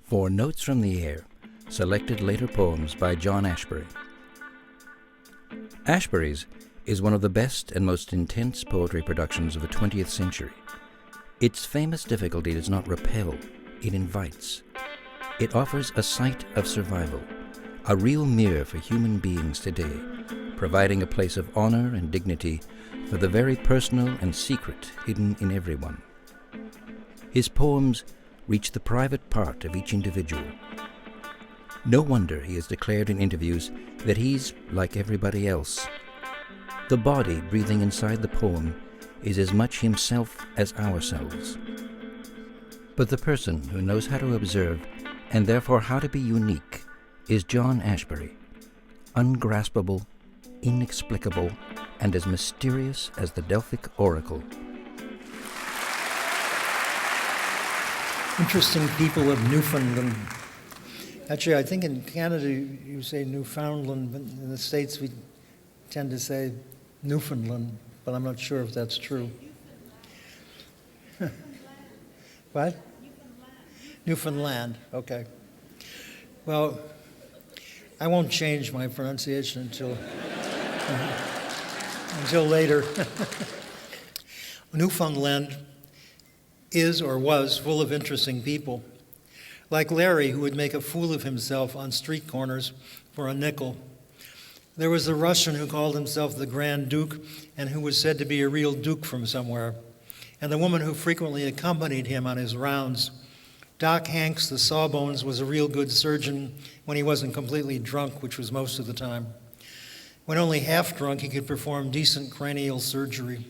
For Notes from the Air, selected later poems by John Ashbery. Ashbery's is one of the best and most intense poetry productions of the 20th century. Its famous difficulty does not repel, it invites. It offers a sight of survival, a real mirror for human beings today, providing a place of honor and dignity for the very personal and secret hidden in everyone. His poems reach the private part of each individual. No wonder he has declared in interviews that he's like everybody else. The body breathing inside the poem is as much himself as ourselves. But the person who knows how to observe, and therefore how to be unique, is John Ashbery, ungraspable, inexplicable, and as mysterious as the Delphic oracle. Interesting people of Newfoundland. Actually, I think in Canada you say Newfoundland, but in the States we tend to say Newfoundland, but I'm not sure if that's true. What? Newfoundland, okay. Well, I won't change my pronunciation until later. Newfoundland is or was full of interesting people, like Larry, who would make a fool of himself on street corners for a nickel. There was the Russian who called himself the Grand Duke and who was said to be a real duke from somewhere, and the woman who frequently accompanied him on his rounds. Doc Hanks, the sawbones, was a real good surgeon when he wasn't completely drunk, which was most of the time. When only half drunk, he could perform decent cranial surgery.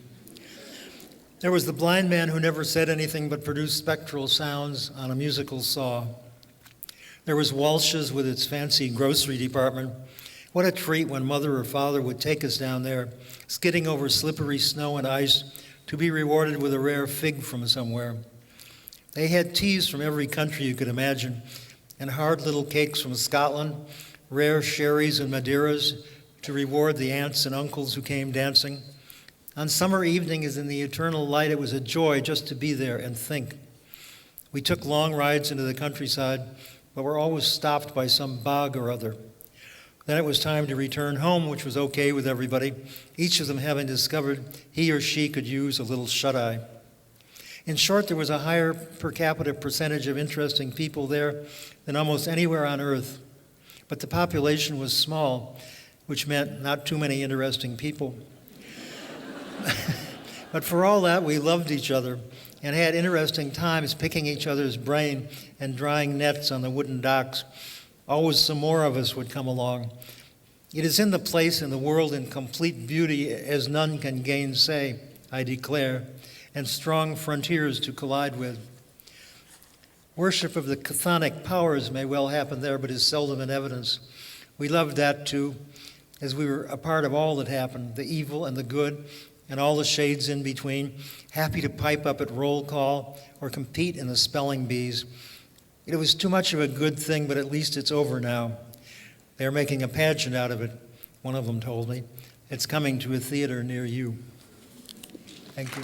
There was the blind man who never said anything but produced spectral sounds on a musical saw. There was Walsh's with its fancy grocery department. What a treat when mother or father would take us down there, skidding over slippery snow and ice, to be rewarded with a rare fig from somewhere. They had teas from every country you could imagine, and hard little cakes from Scotland, rare sherries and Madeiras to reward the aunts and uncles who came dancing. On summer evenings in the eternal light, it was a joy just to be there and think. We took long rides into the countryside, but were always stopped by some bog or other. Then it was time to return home, which was okay with everybody, each of them having discovered he or she could use a little shut-eye. In short, there was a higher per capita percentage of interesting people there than almost anywhere on earth. But the population was small, which meant not too many interesting people. But for all that, we loved each other and had interesting times picking each other's brain and drying nets on the wooden docks. Always some more of us would come along. It is in the place in the world in complete beauty as none can gainsay, I declare, and strong frontiers to collide with. Worship of the chthonic powers may well happen there, but is seldom in evidence. We loved that too, as we were a part of all that happened, the evil and the good, and all the shades in between, happy to pipe up at roll call or compete in the spelling bees. It was too much of a good thing, but at least it's over now. They're making a pageant out of it, one of them told me. It's coming to a theater near you. Thank you.